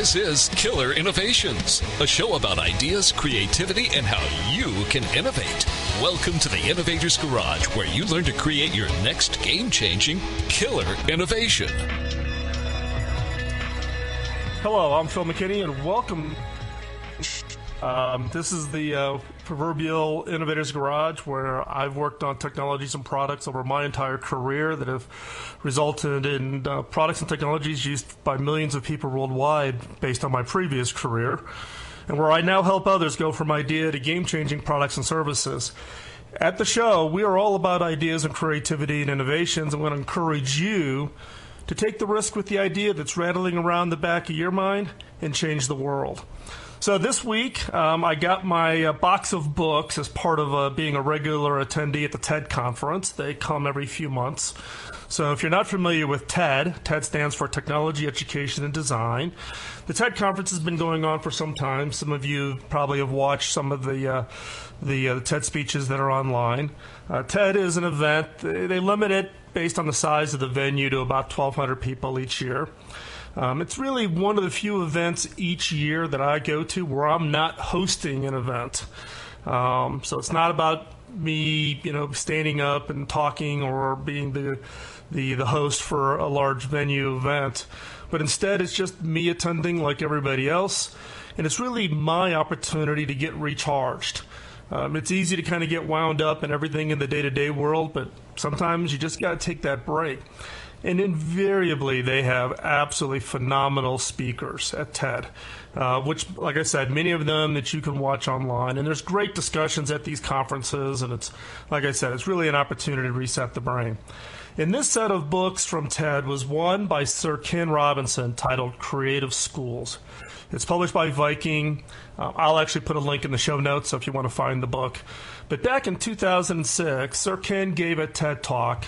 This is Killer Innovations, a show about ideas, creativity, and how you can innovate. Welcome to the Innovator's Garage, where you learn to create your next game-changing killer innovation. Hello, I'm Phil McKinney, and welcome. This is the proverbial Innovator's Garage, where I've worked on technologies and products over my entire career that have resulted in products and technologies used by millions of people worldwide based on my previous career, and where I now help others go from idea to game-changing products and services. At the show, we are all about ideas and creativity and innovations, and we want to encourage you to take the risk with the idea that's rattling around the back of your mind and change the world. So this week, I got my box of books as part of being a regular attendee at the TED conference. They come every few months. So if you're not familiar with TED stands for Technology, Education, and Design. The TED conference has been going on for some time. Some of you probably have watched some of the TED speeches that are online. TED is an event. They limit it based on the size of the venue to about 1,200 people each year. It's really one of the few events each year that I go to where I'm not hosting an event. So it's not about me, standing up and talking or being the host for a large venue event, but instead it's just me attending like everybody else, and it's really my opportunity to get recharged. It's easy to kind of get wound up in everything in the day-to-day world, but sometimes you just got to take that break. And invariably, they have absolutely phenomenal speakers at TED, which, like I said, many of them that you can watch online. And there's great discussions at these conferences, and it's, like I said, it's really an opportunity to reset the brain. And this set of books from TED was one by Sir Ken Robinson titled Creative Schools. It's published by Viking. I'll actually put a link in the show notes so if you want to find the book. But back in 2006, Sir Ken gave a TED Talk,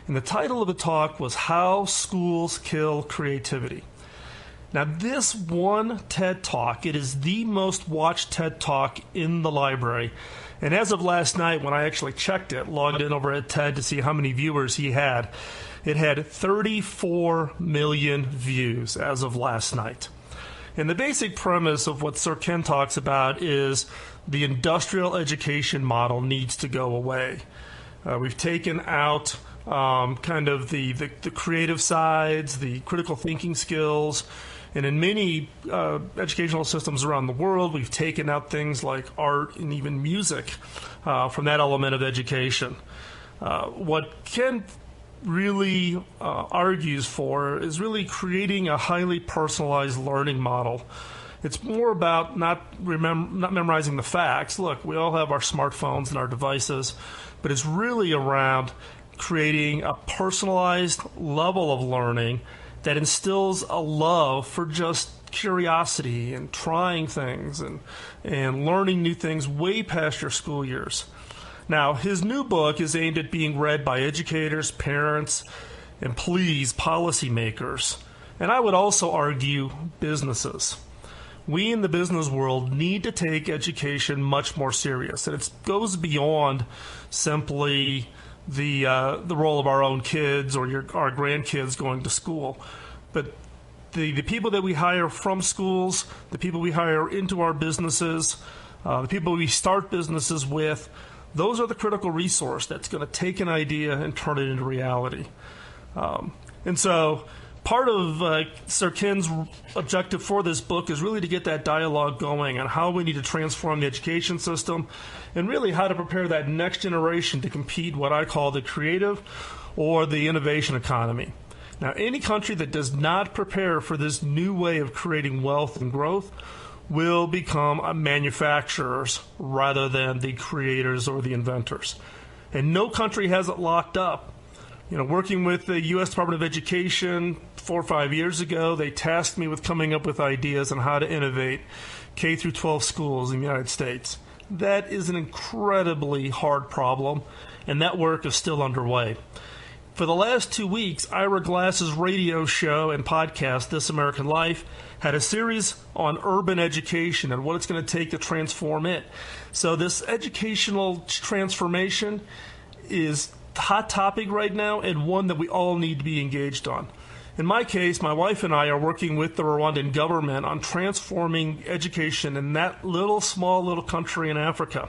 and the title of the talk was How Schools Kill Creativity. Now, this one TED Talk, it is the most watched TED Talk in the library. And as of last night, when I actually checked it, logged in over at TED to see how many viewers he had, it had 34 million views as of last night. And the basic premise of what Sir Ken talks about is the industrial education model needs to go away. We've taken out kind of the creative sides, the critical thinking skills, and in many educational systems around the world, we've taken out things like art and even music from that element of education. What Ken really argues for is really creating a highly personalized learning model. It's more about not memorizing the facts. Look, we all have our smartphones and our devices, but it's really around creating a personalized level of learning that instills a love for just curiosity and trying things and learning new things way past your school years. Now, his new book is aimed at being read by educators, parents, and please, policymakers. And I would also argue businesses. We in the business world need to take education much more serious. And it goes beyond simply the role of our own kids or our grandkids going to school. But the people that we hire from schools, the people we hire into our businesses, the people we start businesses with, those are the critical resource that's going to take an idea and turn it into reality. And so part of Sir Ken's objective for this book is really to get that dialogue going on how we need to transform the education system and really how to prepare that next generation to compete what I call the creative or the innovation economy. Now, any country that does not prepare for this new way of creating wealth and growth will become manufacturers rather than the creators or the inventors. And no country has it locked up. Working with the U.S. Department of Education 4 or 5 years ago, they tasked me with coming up with ideas on how to innovate K through 12 schools in the United States. That is an incredibly hard problem, and that work is still underway. For the last 2 weeks, Ira Glass's radio show and podcast, This American Life, had a series on urban education and what it's going to take to transform it. So this educational transformation is a hot topic right now and one that we all need to be engaged on. In my case, my wife and I are working with the Rwandan government on transforming education in that small little country in Africa.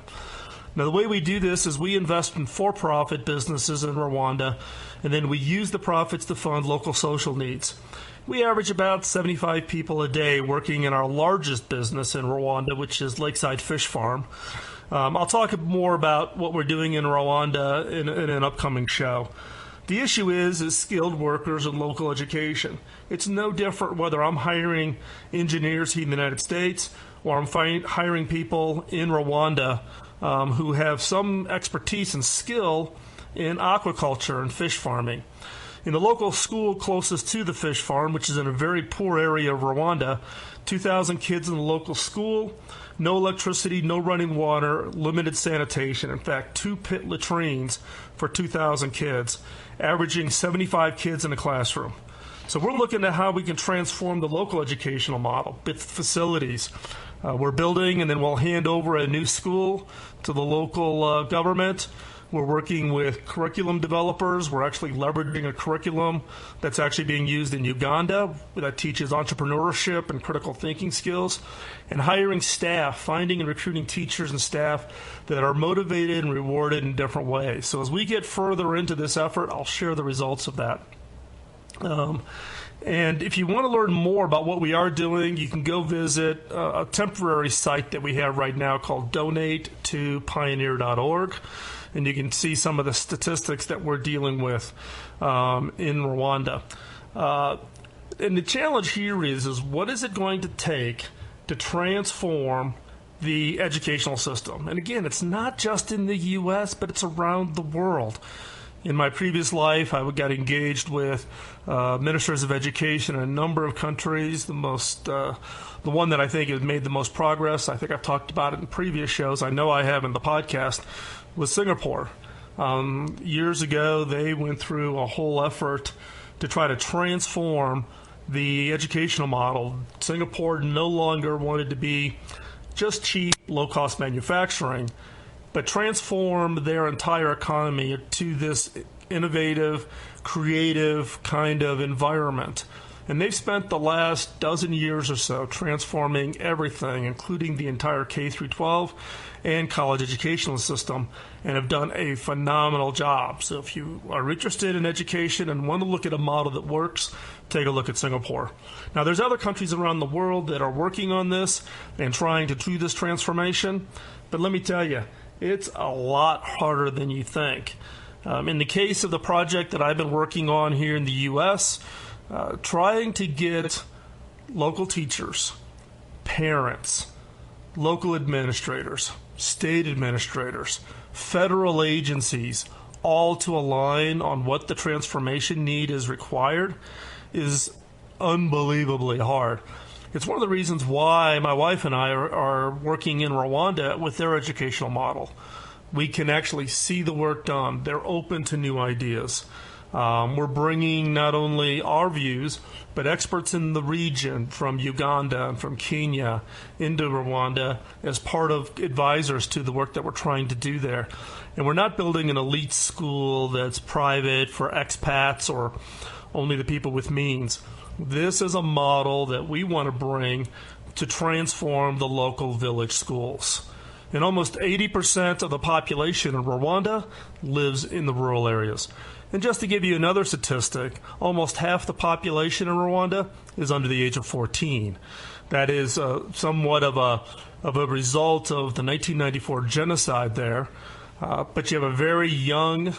Now, the way we do this is we invest in for-profit businesses in Rwanda, and then we use the profits to fund local social needs. We average about 75 people a day working in our largest business in Rwanda, which is Lakeside Fish Farm. I'll talk more about what we're doing in Rwanda in an upcoming show. The issue is skilled workers in local education. It's no different whether I'm hiring engineers here in the United States or I'm hiring people in Rwanda who have some expertise and skill in aquaculture and fish farming. In the local school closest to the fish farm, which is in a very poor area of Rwanda, 2,000 kids in the local school, no electricity, no running water, limited sanitation. In fact, 2 pit latrines for 2,000 kids, averaging 75 kids in a classroom. So we're looking at how we can transform the local educational model with facilities. We're building, and then we'll hand over a new school to the local government. We're working with curriculum developers. We're actually leveraging a curriculum that's actually being used in Uganda that teaches entrepreneurship and critical thinking skills, and hiring staff, finding and recruiting teachers and staff that are motivated and rewarded in different ways. So as we get further into this effort, I'll share the results of that. And if you want to learn more about what we are doing, you can go visit a temporary site that we have right now called donatetoPioneer.org. And you can see some of the statistics that we're dealing with in Rwanda. And the challenge here is what is it going to take to transform the educational system? And again, it's not just in the U.S., but it's around the world. In my previous life, I got engaged with ministers of education in a number of countries. The one that I think has made the most progress, I think I've talked about it in previous shows, I know I have in the podcast, was Singapore. Years ago, they went through a whole effort to try to transform the educational model. Singapore no longer wanted to be just cheap, low-cost manufacturing, but transform their entire economy to this innovative, creative kind of environment. And they've spent the last dozen years or so transforming everything, including the entire K-12 and college educational system, and have done a phenomenal job. So if you are interested in education and want to look at a model that works, take a look at Singapore. Now, there's other countries around the world that are working on this and trying to do this transformation, but let me tell you, it's a lot harder than you think. In the case of the project that I've been working on here in the U.S., trying to get local teachers, parents, local administrators, state administrators, federal agencies, all to align on what the transformation need is required is unbelievably hard. It's one of the reasons why my wife and I are working in Rwanda with their educational model. We can actually see the work done. They're open to new ideas. We're bringing not only our views, but experts in the region from Uganda and from Kenya into Rwanda as part of advisors to the work that we're trying to do there. And we're not building an elite school that's private for expats or only the people with means. This is a model that we want to bring to transform the local village schools. And almost 80% of the population in Rwanda lives in the rural areas. And just to give you another statistic, almost half the population in Rwanda is under the age of 14. That is somewhat of a result of the 1994 genocide there. But you have a very young,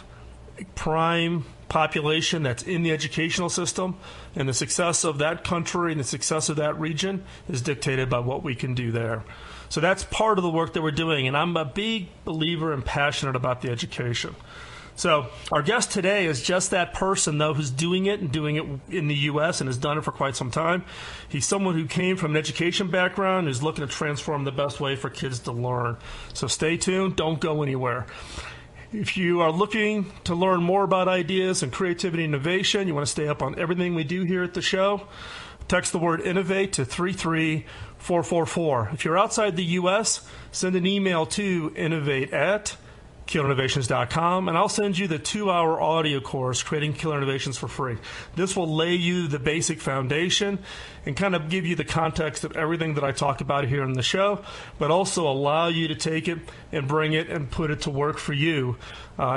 prime population that's in the educational system, and the success of that country and the success of that region is dictated by what we can do there. So that's part of the work that we're doing, and I'm a big believer and passionate about the education. So our guest today is just that person, though, who's doing it and doing it in the U.S. and has done it for quite some time. He's someone who came from an education background, who's looking to transform the best way for kids to learn. So stay tuned. Don't go anywhere. If you are looking to learn more about ideas and creativity and innovation, you want to stay up on everything we do here at the show, text the word INNOVATE to 33444. If you're outside the U.S., send an email to innovate@ killerinnovations.com, and I'll send you the 2-hour audio course, Creating Killer Innovations, for free. This will lay you the basic foundation and kind of give you the context of everything that I talk about here in the show, but also allow you to take it and bring it and put it to work for you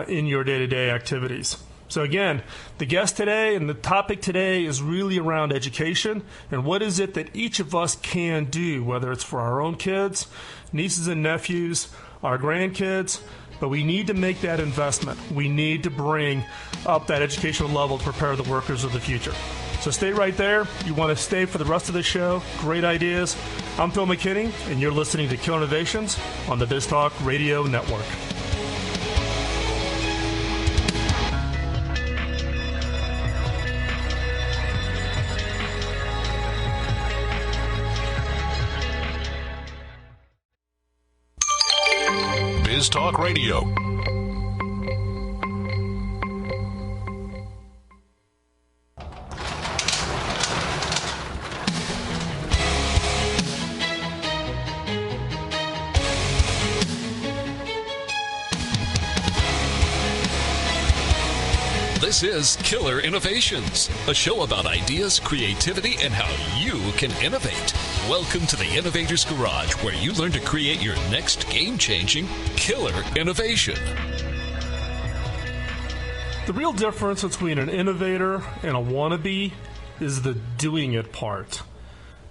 in your day-to-day activities. So again, the guest today and the topic today is really around education and what is it that each of us can do, whether it's for our own kids, nieces and nephews, our grandkids, but we need to make that investment. We need to bring up that educational level to prepare the workers of the future. So stay right there. You want to stay for the rest of the show. Great ideas. I'm Phil McKinney, and you're listening to Killer Innovations on the BizTalk Radio Network. BizTalk Radio. This is Killer Innovations, a show about ideas, creativity, and how you can innovate. Welcome to the Innovator's Garage, where you learn to create your next game-changing killer innovation. The real difference between an innovator and a wannabe is the doing it part.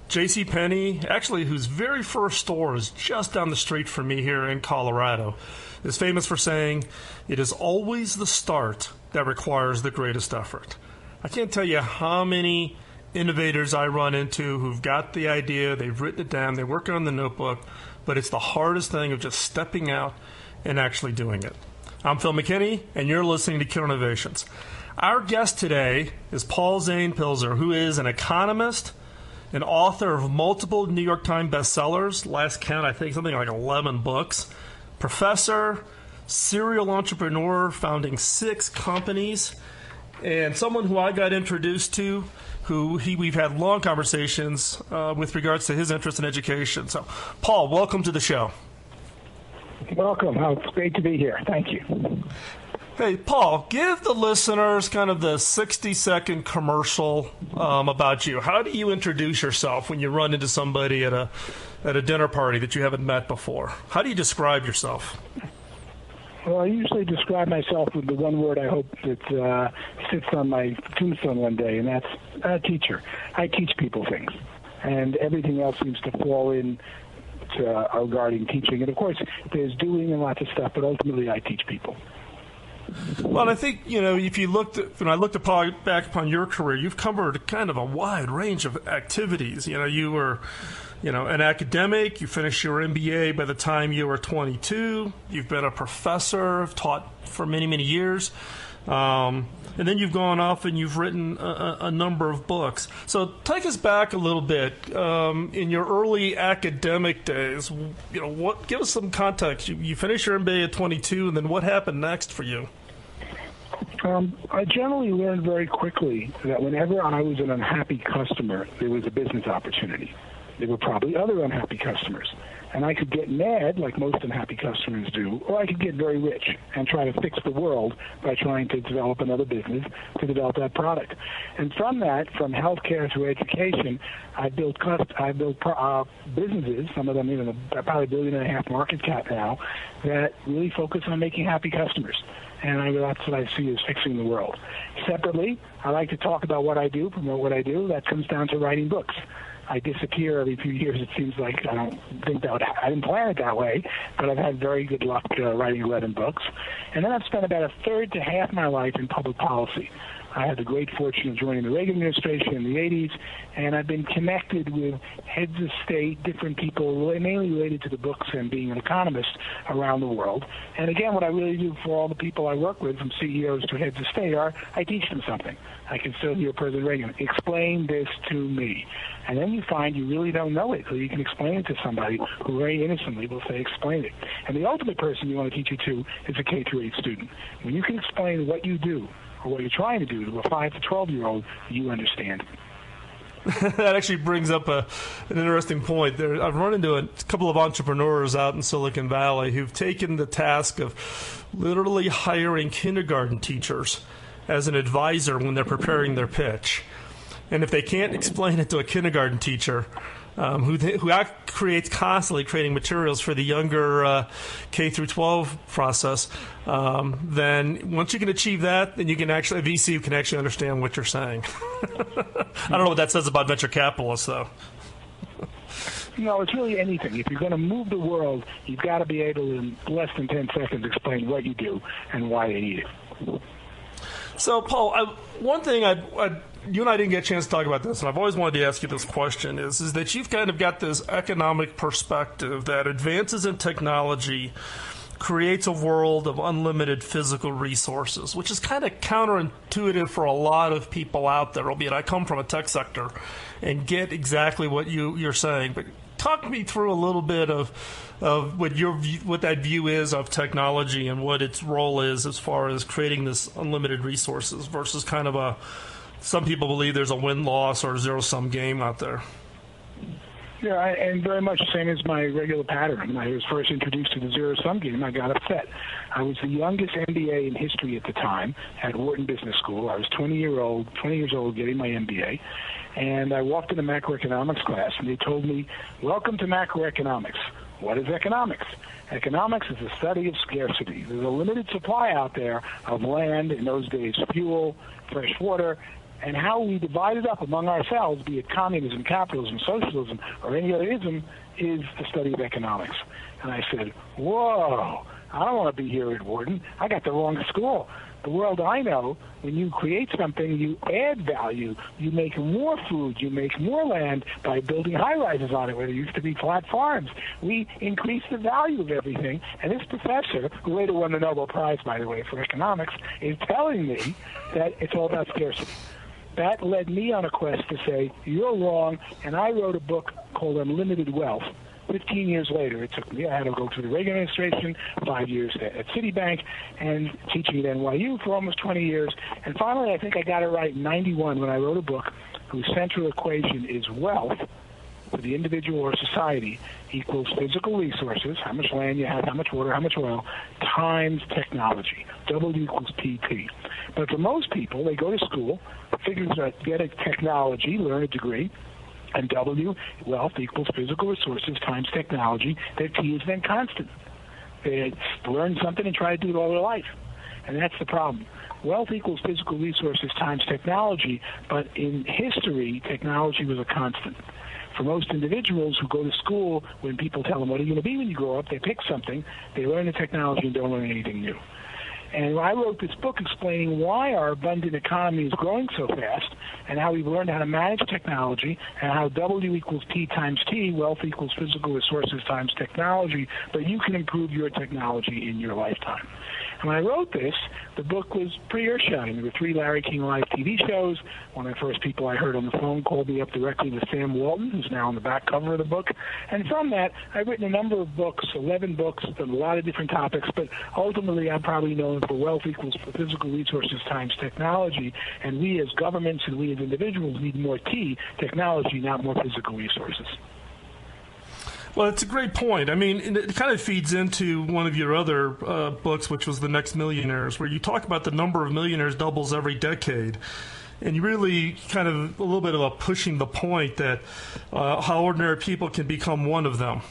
JCPenney, actually, whose very first store is just down the street from me here in Colorado, is famous for saying, "It is always the start that requires the greatest effort." I can't tell you how many innovators I run into who've got the idea, they've written it down, they work on the notebook, but it's the hardest thing of just stepping out and actually doing it. I'm Phil McKinney, and you're listening to Killer Innovations. Our guest today is Paul Zane Pilzer, who is an economist, an author of multiple New York Times bestsellers, last count I think something like 11 books, professor, serial entrepreneur, founding 6 companies, and someone who I got introduced to, we've had long conversations with regards to his interest in education. So, Paul, welcome to the show. Welcome. It's great to be here. Thank you. Hey, Paul, give the listeners kind of the 60-second commercial about you. How do you introduce yourself when you run into somebody at a dinner party that you haven't met before? How do you describe yourself? Well, I usually describe myself with the one word I hope that sits on my tombstone one day, and that's a teacher. I teach people things, and everything else seems to fall in regarding teaching. And, of course, there's doing and lots of stuff, but ultimately I teach people. Well, I think, if you when I looked back upon your career, you've covered kind of a wide range of activities. You were, an academic. You finished your MBA by the time you were 22. You've been a professor, taught for many, many years. And then you've gone off and you've written a number of books. So take us back a little bit. In your early academic days, give us some context. You finished your MBA at 22, and then what happened next for you? I generally learned very quickly that whenever I was an unhappy customer, there was a business opportunity. There were probably other unhappy customers. And I could get mad, like most unhappy customers do, or I could get very rich and try to fix the world by trying to develop another business to develop that product. And from that, from healthcare to education, I built businesses, some of them even about $1.5 billion market cap now, that really focus on making happy customers. And that's what I see as fixing the world. Separately, I like to talk about what I do, promote what I do. That comes down to writing books. I disappear every few years. It seems like I don't think I didn't plan it that way, but I've had very good luck writing 11 books. And then I've spent about a third to half my life in public policy. I had the great fortune of joining the Reagan administration in the 80s, and I've been connected with heads of state, different people, mainly related to the books and being an economist around the world. And again, what I really do for all the people I work with, from CEOs to heads of state, I teach them something. I can still hear President Reagan, explain this to me. And then you find you really don't know it, so you can explain it to somebody who very innocently will say, explain it. And the ultimate person you want to teach it to is a K-8 student. When you can explain what you do, or what you're trying to do to a 5 to 12-year-old, you understand. That actually brings up an interesting point. I've run into a couple of entrepreneurs out in Silicon Valley who've taken the task of literally hiring kindergarten teachers as an advisor when they're preparing their pitch. And if they can't explain it to a kindergarten teacher, who creates constantly creating materials for the younger K through 12 process, then once you can achieve that, then you can actually, a VC can actually understand what you're saying. I don't know what that says about venture capitalists, though. No, it's really anything. If you're going to move the world, you've got to be able to, in less than 10 seconds, explain what you do and why they need it. So, Paul, one thing you and I didn't get a chance to talk about this, and I've always wanted to ask you this question, is that you've kind of got this economic perspective that advances in technology creates a world of unlimited physical resources, which is kind of counterintuitive for a lot of people out there, albeit I come from a tech sector and get exactly what you're saying. But talk me through a little bit of what that view is of technology and what its role is as far as creating this unlimited resources versus kind of some people believe there's a win-loss or zero-sum game out there. Yeah, and very much the same as my regular pattern. When I was first introduced to the zero-sum game, I got upset. I was the youngest MBA in history at the time at Wharton Business School. I was 20 years old getting my MBA, and I walked into macroeconomics class, and they told me, "Welcome to macroeconomics." What is economics? Economics is the study of scarcity. There's a limited supply out there of land, in those days fuel, fresh water, and how we divide it up among ourselves, be it communism, capitalism, socialism, or any other ism, is the study of economics. And I said, whoa, I don't want to be here at Wharton. I got the wrong school. The world I know, when you create something, you add value. You make more food. You make more land by building high-rises on it where there used to be flat farms. We increase the value of everything. And this professor, who later won the Nobel Prize, by the way, for economics, is telling me that it's all about scarcity. That led me on a quest to say, you're wrong, and I wrote a book called Unlimited Wealth. 15 years later, it took me. I had to go through the Reagan administration, 5 years at Citibank, and teaching at NYU for almost 20 years. And finally, I think I got it right in 91 when I wrote a book whose central equation is wealth for the individual or society equals physical resources, how much land you have, how much water, how much oil, times technology. W equals PT. But for most people, they go to school, figure out, get a technology, learn a degree, and W, wealth, equals physical resources times technology. Their T is then constant. They learn something and try to do it all their life. And that's the problem. Wealth equals physical resources times technology, but in history, technology was a constant. For most individuals who go to school, when people tell them, what are you going to be when you grow up, they pick something, they learn the technology and don't learn anything new. And I wrote this book explaining why our abundant economy is growing so fast and how we've learned how to manage technology and how W equals P times T, wealth equals physical resources times technology, but you can improve your technology in your lifetime. And when I wrote this, the book was pretty earth-shattering. There were 3 Larry King Live TV shows. One of the first people I heard on the phone called me up directly with Sam Walton, who's now on the back cover of the book. And from that, I've written a number of books, 11 books, on a lot of different topics, but ultimately I'm probably known for wealth equals physical resources times technology, and we as governments and we as individuals need more T, technology, not more physical resources. Well, it's a great point. I mean, it kind of feeds into one of your other books, which was The Next Millionaires, where you talk about the number of millionaires doubles every decade. And you really kind of a little bit of a pushing the point that how ordinary people can become one of them.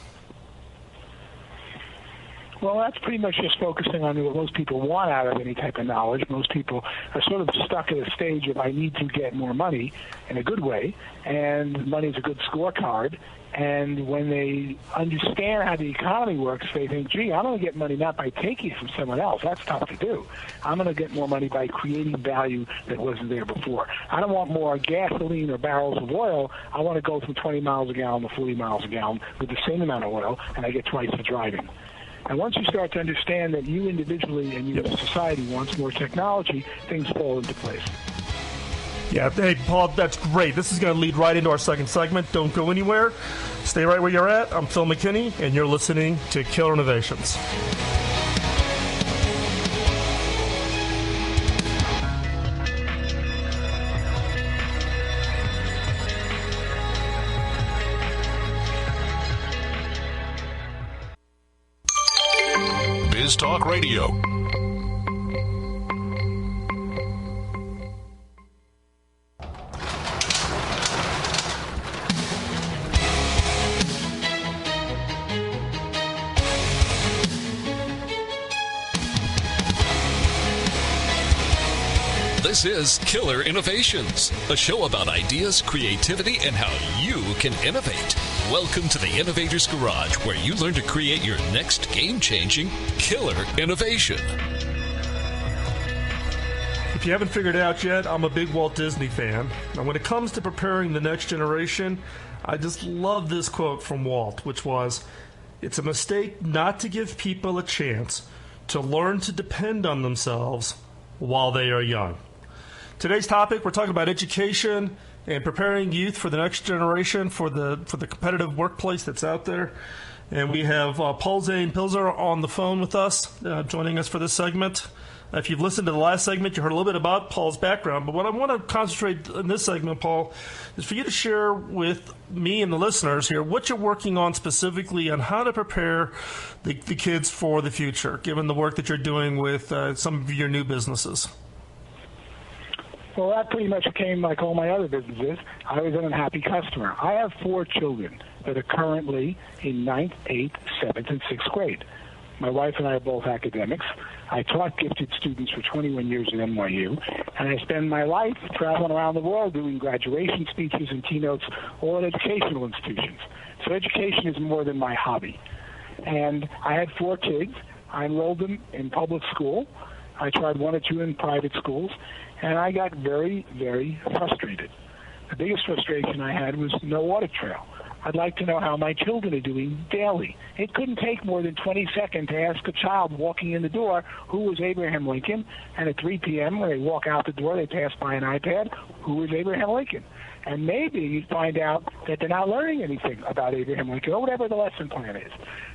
Well, that's pretty much just focusing on what most people want out of any type of knowledge. Most people are sort of stuck at a stage of I need to get more money in a good way, and money is a good scorecard. And when they understand how the economy works, they think, gee, I'm going to get money not by taking it from someone else. That's tough to do. I'm going to get more money by creating value that wasn't there before. I don't want more gasoline or barrels of oil. I want to go from 20 miles a gallon to 40 miles a gallon with the same amount of oil, and I get twice the driving. And once you start to understand that you individually and you as a society wants more technology, things fall into place. Yeah, hey, Paul, that's great. This is going to lead right into our second segment. Don't go anywhere. Stay right where you're at. I'm Phil McKinney, and you're listening to Killer Innovations. News Talk Radio. This is Killer Innovations, a show about ideas, creativity, and how you can innovate. Welcome to the Innovator's Garage, where you learn to create your next game-changing killer innovation. If you haven't figured it out yet, I'm a big Walt Disney fan. And when it comes to preparing the next generation, I just love this quote from Walt, which was, "It's a mistake not to give people a chance to learn to depend on themselves while they are young." Today's topic, we're talking about education and preparing youth for the next generation for the competitive workplace that's out there. And we have Paul Zane Pilzer on the phone with us, joining us for this segment. If you've listened to the last segment, you heard a little bit about Paul's background. But what I want to concentrate in this segment, Paul, is for you to share with me and the listeners here what you're working on specifically on how to prepare the kids for the future, given the work that you're doing with some of your new businesses. Well, that pretty much became like all my other businesses. I was an unhappy customer. I have 4 children that are currently in 9th, 8th, 7th, and 6th grade. My wife and I are both academics. I taught gifted students for 21 years at NYU, and I spend my life traveling around the world doing graduation speeches and keynotes, all at educational institutions. So education is more than my hobby. And I had 4 kids. I enrolled them in public school. I tried 1 or 2 in private schools, and I got very, very frustrated. The biggest frustration I had was no audit trail. I'd like to know how my children are doing daily. It couldn't take more than 20 seconds to ask a child walking in the door who was Abraham Lincoln, and at 3 p.m. when they walk out the door, they pass by an iPad, who was Abraham Lincoln. And maybe you'd find out that they're not learning anything about Abraham Lincoln or whatever the lesson plan is.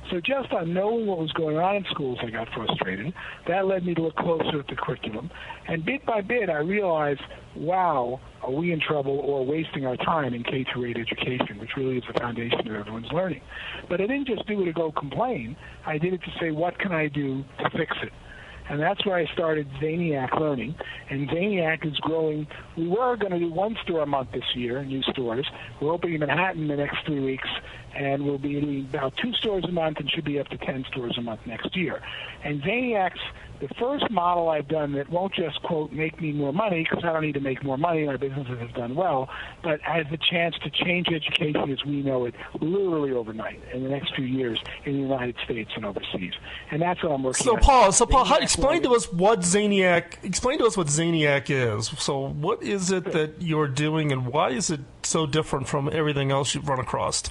So just on knowing what was going on in schools, I got frustrated. That led me to look closer at the curriculum. And bit by bit, I realized, wow, are we in trouble or wasting our time in K-8 education, which really is the foundation of everyone's learning. But I didn't just do it to go complain. I did it to say, what can I do to fix it? And that's where I started Zaniac Learning. And Zaniac is growing. We were going to do 1 store a month this year, new stores. We're opening in Manhattan in the next 3 weeks, and we'll be doing about 2 stores a month and should be up to 10 stores a month next year. And Zaniac's the first model I've done that won't just, quote, make me more money, because I don't need to make more money, my businesses have done well, but has the chance to change education as we know it literally overnight in the next few years in the United States and overseas. And that's what I'm working on. Paul, explain to us what Zaniac is. So what is it that you're doing, and why is it so different from everything else you've run across?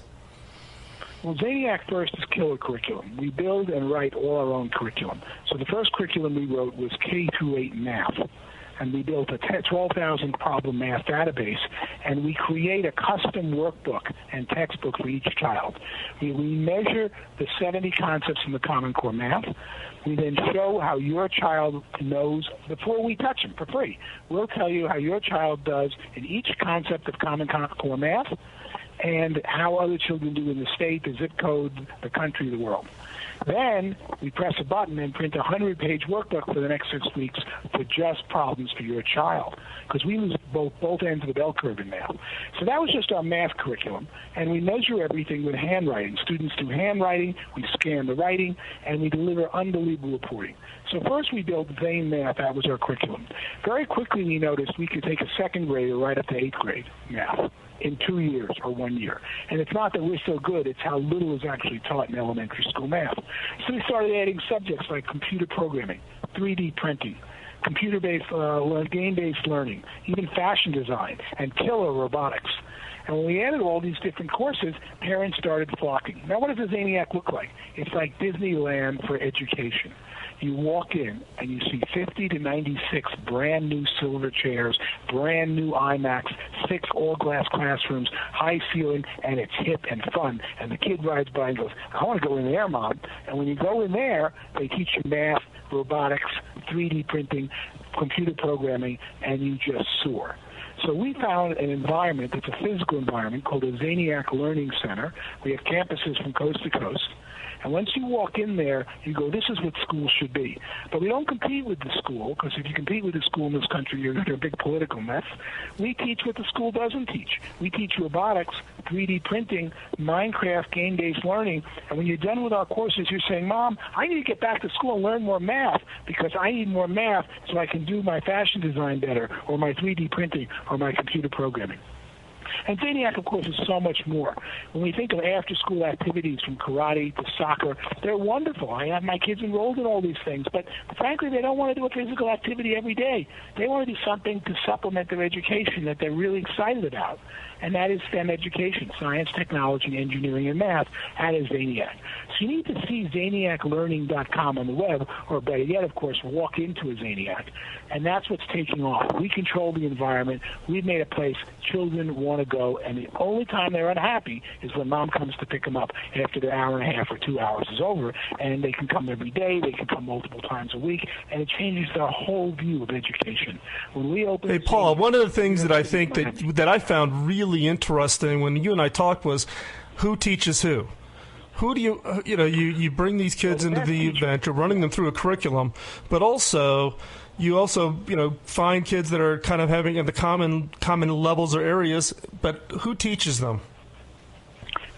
Well, Zaniac first is killer curriculum. We build and write all our own curriculum. So the first curriculum we wrote was K-8 math. And we built a 12,000 problem math database, and we create a custom workbook and textbook for each child. We measure the 70 concepts in the Common Core math. We then show how your child knows before we touch them for free. We'll tell you how your child does in each concept of Common Core math, and how other children do in the state, the zip code, the country, the world. Then we press a button and print a 100-page workbook for the next 6 weeks for just problems for your child, because we use both ends of the bell curve in math. So that was just our math curriculum, and we measure everything with handwriting. Students do handwriting, we scan the writing, and we deliver unbelievable reporting. So first we built Zane Math. That was our curriculum. Very quickly we noticed we could take a 2nd grader right up to 8th grade math in 2 years or 1 year. And it's not that we're so good, it's how little is actually taught in elementary school math. So we started adding subjects like computer programming, 3D printing, computer-based, game-based learning, even fashion design, and killer robotics. And when we added all these different courses, parents started flocking. Now, what does a Zaniac look like? It's like Disneyland for education. You walk in and you see 50 to 96 brand new silver chairs, brand new iMacs, 6 all-glass classrooms, high ceiling, and it's hip and fun. And the kid rides by and goes, I want to go in there, Mom. And when you go in there, they teach you math, robotics, 3D printing, computer programming, and you just soar. So we found an environment that's a physical environment called a Zaniac Learning Center. We have campuses from coast to coast. And once you walk in there, you go, this is what school should be. But we don't compete with the school, because if you compete with the school in this country, you're in a big political mess. We teach what the school doesn't teach. We teach robotics, 3D printing, Minecraft, game-based learning. And when you're done with our courses, you're saying, Mom, I need to get back to school and learn more math, because I need more math so I can do my fashion design better, or my 3D printing, or my computer programming. And Zaniac, of course, is so much more. When we think of after-school activities from karate to soccer, they're wonderful. I have my kids enrolled in all these things, but frankly, they don't want to do a physical activity every day. They want to do something to supplement their education that they're really excited about, and that is STEM education, science, technology, engineering, and math, at a Zaniac. So you need to see ZaniacLearning.com on the web, or better yet, of course, walk into a Zaniac, and that's what's taking off. We control the environment. We've made a place children want to go, and the only time they're unhappy is when Mom comes to pick them up after the hour and a half or 2 hours is over, and they can come every day, they can come multiple times a week, and it changes their whole view of education. When we open, hey, Paul, one of the things that I think that I found really interesting when you and I talked was who teaches who. Who do you bring these kids into the event, you're running them through a curriculum, but also you find kids that are kind of having in the common levels or areas, but who teaches them?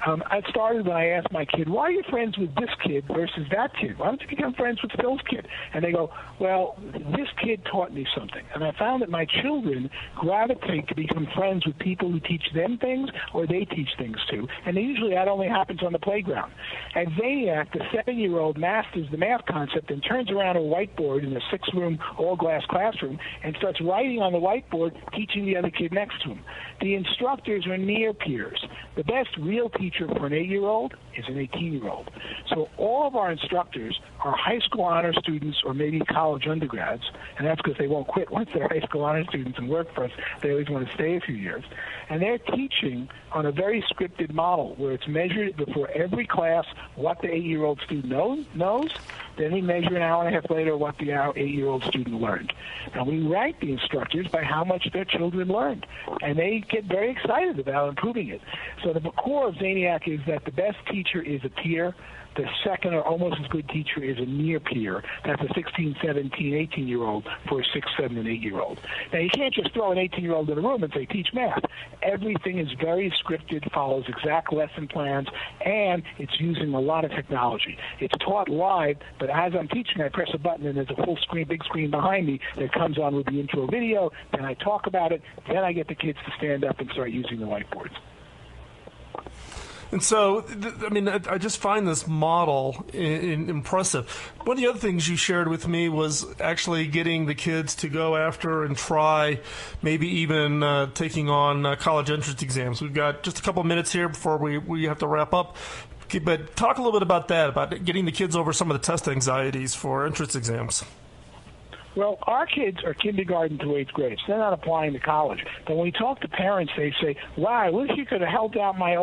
I started when I asked my kid, why are you friends with this kid versus that kid? Why don't you become friends with Phil's kid? And they go, well, this kid taught me something. And I found that my children gravitate to become friends with people who teach them things or they teach things to. And usually that only happens on the playground. At Zaniac, the 7-year-old masters the math concept and turns around a whiteboard in a 6-room, all-glass classroom and starts writing on the whiteboard, teaching the other kid next to him. The instructors are near peers. The best real teacher for an 8-year-old is an 18-year-old. So all of our instructors are high school honor students or maybe college undergrads, and that's because they won't quit once they're high school honor students and work for us. They always want to stay a few years. And they're teaching on a very scripted model where it's measured before every class what the 8-year-old student knows. Then we measure an hour and a half later what the 8-year-old student learned. And we rank the instructors by how much their children learned. And they get very excited about improving it. So the core of Zaniac is that the best teacher is a peer. The second or almost as good teacher is a near peer. That's a 16, 17, 18-year-old for a 6, 7, and 8-year-old. Now, you can't just throw an 18-year-old in a room and say, teach math. Everything is very scripted, follows exact lesson plans, and it's using a lot of technology. It's taught live, but as I'm teaching, I press a button, and there's a full screen, big screen behind me that comes on with the intro video, then I talk about it, then I get the kids to stand up and start using the whiteboards. And so, I just find this model impressive. One of the other things you shared with me was actually getting the kids to go after and try, maybe even taking on college entrance exams. We've got just a couple of minutes here before we have to wrap up. But talk a little bit about that, about getting the kids over some of the test anxieties for entrance exams. Well, our kids are kindergarten to 8th grade, so they're not applying to college. But when we talk to parents, they say, wow, I wish you could have helped out his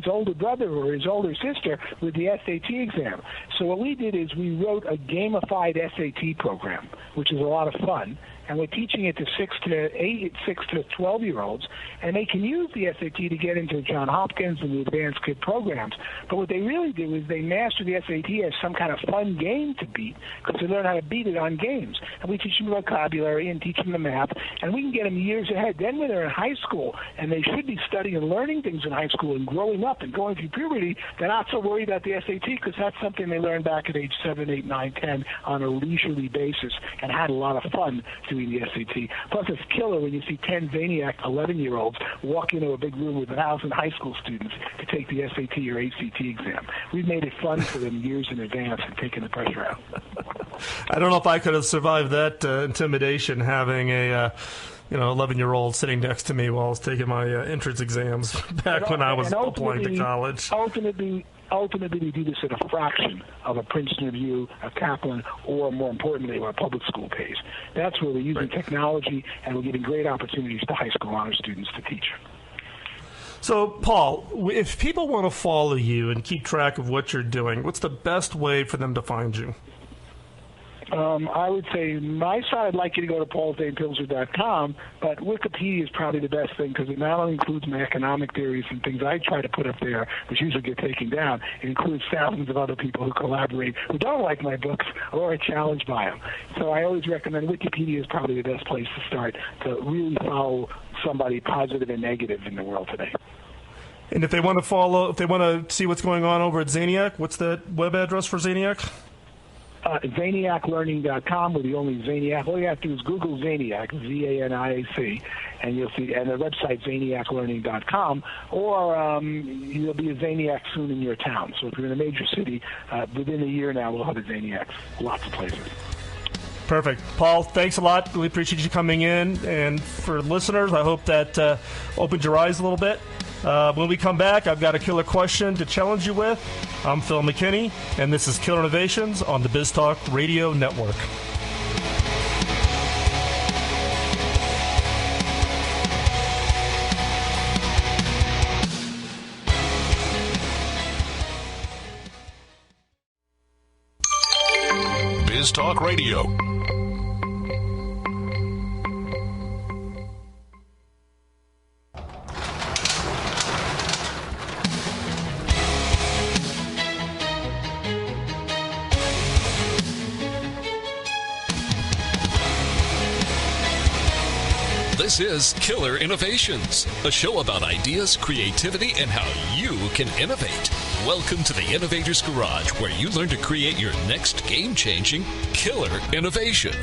older brother or his older sister with the SAT exam. So what we did is we wrote a gamified SAT program, which is a lot of fun. And we're teaching it to 6 to 12-year-olds, and they can use the SAT to get into Johns Hopkins and the advanced kid programs. But what they really do is they master the SAT as some kind of fun game to beat, because they learn how to beat it on games. And we teach them vocabulary and teach them the math, and we can get them years ahead. Then when they're in high school, and they should be studying and learning things in high school and growing up and going through puberty, they're not so worried about the SAT, because that's something they learned back at age 7, 8, 9, 10 on a leisurely basis and had a lot of fun doing the SAT. Plus, it's killer when you see 10 Zaniac 11-year-olds walk into a big room with 1,000 high school students to take the SAT or ACT exam. We've made it fun for them years in advance and taken the pressure out. I don't know if I could have survived that intimidation, having a 11-year-old sitting next to me while I was taking my entrance exams back when I was applying to college. Ultimately, we do this at a fraction of a Princeton Review, a Kaplan, or more importantly, what a public school pays. That's where we're using technology, and we're giving great opportunities to high school honor students to teach. So, Paul, if people want to follow you and keep track of what you're doing, what's the best way for them to find you? I would say my side, I'd like you to go to paulsdanepilsner.com, but Wikipedia is probably the best thing because it not only includes my economic theories and things I try to put up there, which usually get taken down, it includes thousands of other people who collaborate, who don't like my books or are challenged by them. So I always recommend Wikipedia is probably the best place to start to really follow somebody positive and negative in the world today. And if they want to see what's going on over at Zaniac, what's the web address for Zaniac? ZaniacLearning.com. We're the only Zaniac. All you have to do is Google Zaniac, Z-A-N-I-A-C, and you'll see, and the website ZaniacLearning.com, or there'll be a Zaniac soon in your town. So if you're in a major city, within a year now, we'll have a Zaniac, lots of places. Perfect. Paul, thanks a lot. Really appreciate you coming in. And for listeners, I hope that opened your eyes a little bit. When we come back, I've got a killer question to challenge you with. I'm Phil McKinney, and this is Killer Innovations on the BizTalk Radio Network. BizTalk Radio. This is Killer Innovations, a show about ideas, creativity, and how you can innovate. Welcome to the Innovator's Garage, where you learn to create your next game-changing killer innovation.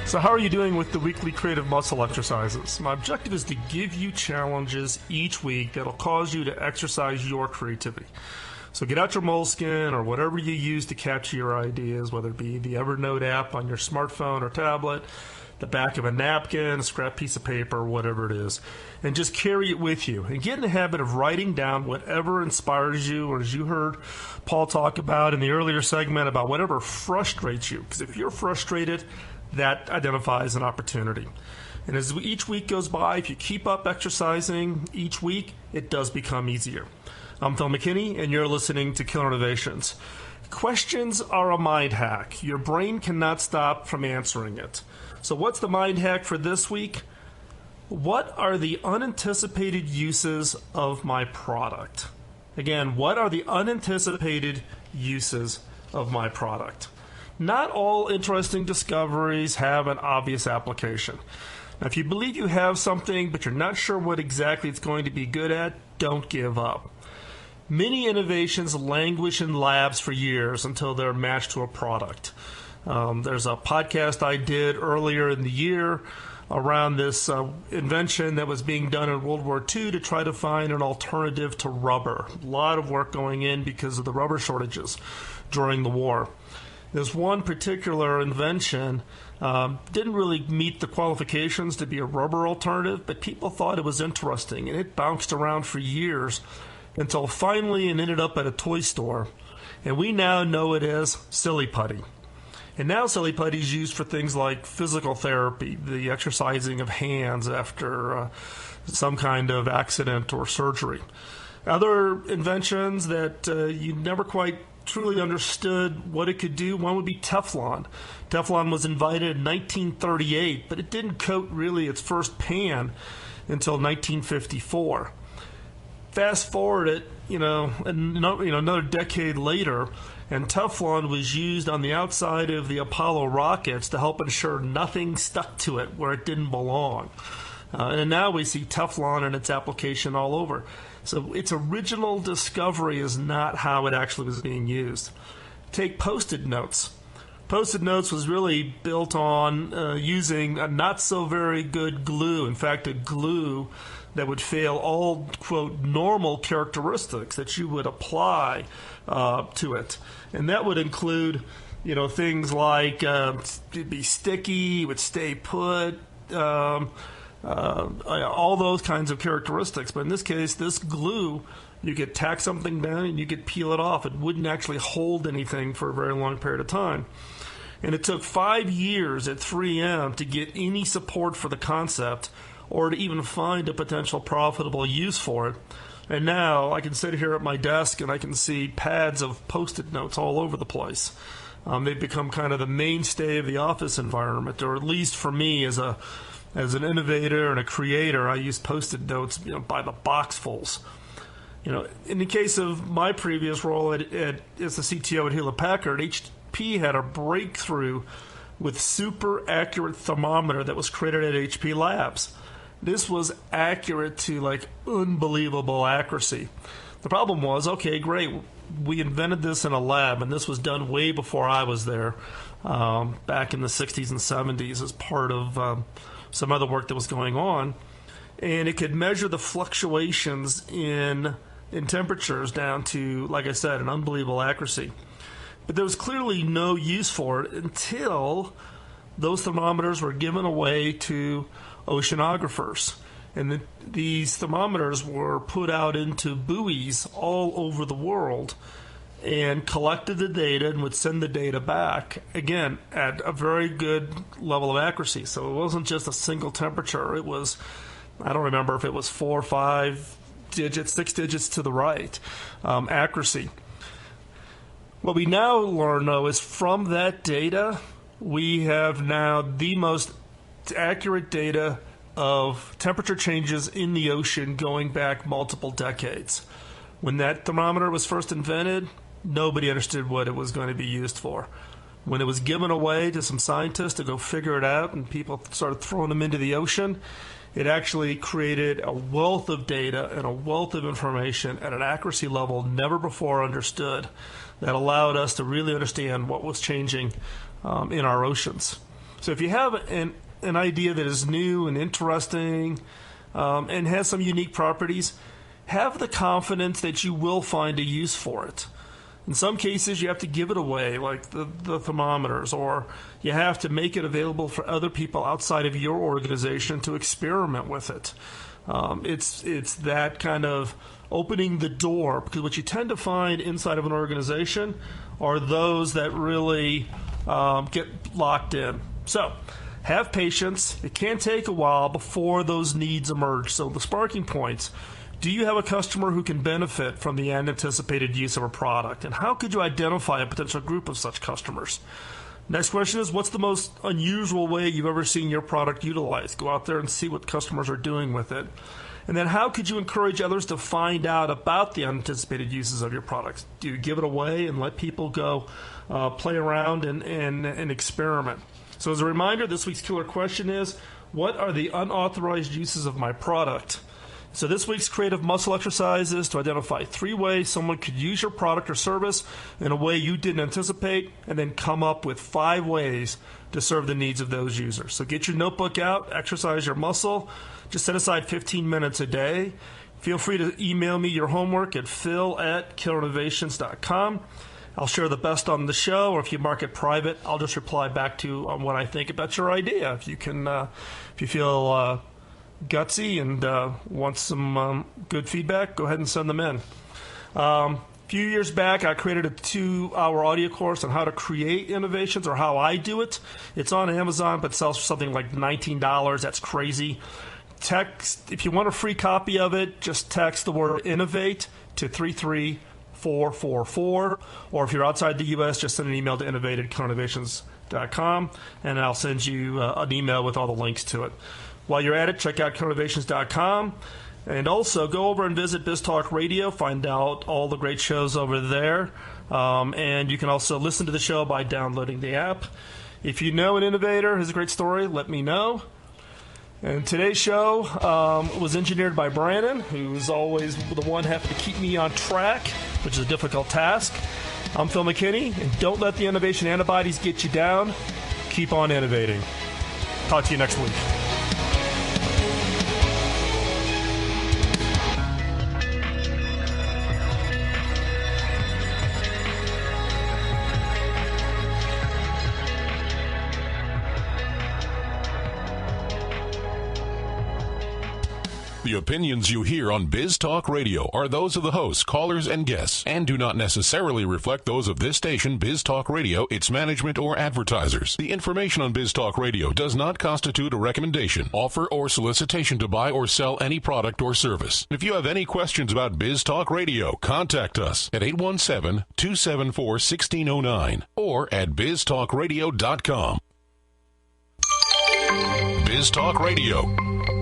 So how are you doing with the weekly creative muscle exercises? My objective is to give you challenges each week that'll cause you to exercise your creativity. So get out your Moleskine or whatever you use to capture your ideas, whether it be the Evernote app on your smartphone or tablet, the back of a napkin, a scrap piece of paper, whatever it is, and just carry it with you. And get in the habit of writing down whatever inspires you, or as you heard Paul talk about in the earlier segment, about whatever frustrates you. Because if you're frustrated, that identifies an opportunity. And as each week goes by, if you keep up exercising each week, it does become easier. I'm Phil McKinney, and you're listening to Killer Innovations. Questions are a mind hack. Your brain cannot stop from answering it. So what's the mind hack for this week? What are the unanticipated uses of my product? Again, what are the unanticipated uses of my product? Not all interesting discoveries have an obvious application. Now, if you believe you have something, but you're not sure what exactly it's going to be good at, don't give up. Many innovations languish in labs for years until they're matched to a product. There's a podcast I did earlier in the year around this invention that was being done in World War II to try to find an alternative to rubber. A lot of work going in because of the rubber shortages during the war. This one particular invention didn't really meet the qualifications to be a rubber alternative, but people thought it was interesting, and it bounced around for years until finally it ended up at a toy store, and we now know it as Silly Putty. And now Silly Putty is used for things like physical therapy, the exercising of hands after some kind of accident or surgery. Other inventions that you never quite truly understood what it could do, one would be Teflon. Teflon was invented in 1938, but it didn't coat really its first pan until 1954. Fast forward it, another decade later, and Teflon was used on the outside of the Apollo rockets to help ensure nothing stuck to it where it didn't belong. And now we see Teflon and its application all over. So its original discovery is not how it actually was being used. Take Post-it notes. Post-it notes was really built on using a not so very good glue. In fact, a glue that would fail all, quote, normal characteristics that you would apply to it. And that would include, things like it'd be sticky, it would stay put, all those kinds of characteristics. But in this case, this glue, you could tack something down and you could peel it off. It wouldn't actually hold anything for a very long period of time. And it took 5 years at 3M to get any support for the concept or to even find a potential profitable use for it. And now I can sit here at my desk and I can see pads of Post-it notes all over the place. They've become kind of the mainstay of the office environment, or at least for me as an innovator and a creator, I use Post-it notes, by the boxfuls. In the case of my previous role as the CTO at Hewlett-Packard, HP had a breakthrough with super accurate thermometer that was created at HP Labs. This was accurate to unbelievable accuracy. The problem was, okay, great, we invented this in a lab, and this was done way before I was there, back in the 60s and 70s as part of some other work that was going on. And it could measure the fluctuations in temperatures down to, like I said, an unbelievable accuracy. But there was clearly no use for it until those thermometers were given away to oceanographers. And these thermometers were put out into buoys all over the world and collected the data and would send the data back, again, at a very good level of accuracy. So it wasn't just a single temperature. It was, I don't remember if it was 4 or 5 digits, 6 digits to the right accuracy. What we now learn, though, is from that data, we have now the most accurate data of temperature changes in the ocean going back multiple decades. When that thermometer was first invented, nobody understood what it was going to be used for. When it was given away to some scientists to go figure it out and people started throwing them into the ocean, it actually created a wealth of data and a wealth of information at an accuracy level never before understood that allowed us to really understand what was changing in our oceans. So if you have an idea that is new and interesting and has some unique properties, have the confidence that you will find a use for it. In some cases, you have to give it away, like the thermometers, or you have to make it available for other people outside of your organization to experiment with it. It's that kind of opening the door, because what you tend to find inside of an organization are those that really get locked in. So have patience. It can take a while before those needs emerge. So the sparking points: do you have a customer who can benefit from the unanticipated use of a product? And how could you identify a potential group of such customers? Next question is, what's the most unusual way you've ever seen your product utilized? Go out there and see what customers are doing with it. And then how could you encourage others to find out about the unanticipated uses of your products? Do you give it away and let people go play around and experiment? So as a reminder, this week's killer question is, what are the unauthorized uses of my product? So this week's creative muscle exercise is to identify 3 ways someone could use your product or service in a way you didn't anticipate, and then come up with 5 ways to serve the needs of those users. So get your notebook out, exercise your muscle. Just set aside 15 minutes a day. Feel free to email me your homework at phil@killerinnovations.com. I'll share the best on the show, or if you mark it private, I'll just reply back to you on what I think about your idea. If you can, if you feel gutsy and want some good feedback, go ahead and send them in. A few years back, I created a 2-hour audio course on how to create innovations, or how I do it. It's on Amazon, but sells for something like $19. That's crazy. Text, if you want a free copy of it, just text the word innovate to 33444, or if you're outside the U.S., just send an email to innovate@killerinnovations.com, and I'll send you an email with all the links to it. While you're at it, check out killerinnovations.com, and also go over and visit BizTalk Radio, find out all the great shows over there, and you can also listen to the show by downloading the app. If you know an innovator who has a great story, let me know. And today's show was engineered by Brandon, who's always the one having to keep me on track, which is a difficult task. I'm Phil McKinney, and don't let the innovation antibodies get you down. Keep on innovating. Talk to you next week. The opinions you hear on Biz Talk Radio are those of the hosts, callers, and guests, and do not necessarily reflect those of this station, Biz Talk Radio, its management, or advertisers. The information on Biz Talk Radio does not constitute a recommendation, offer, or solicitation to buy or sell any product or service. If you have any questions about Biz Talk Radio, contact us at 817-274-1609 or at biztalkradio.com. Biz Talk Radio.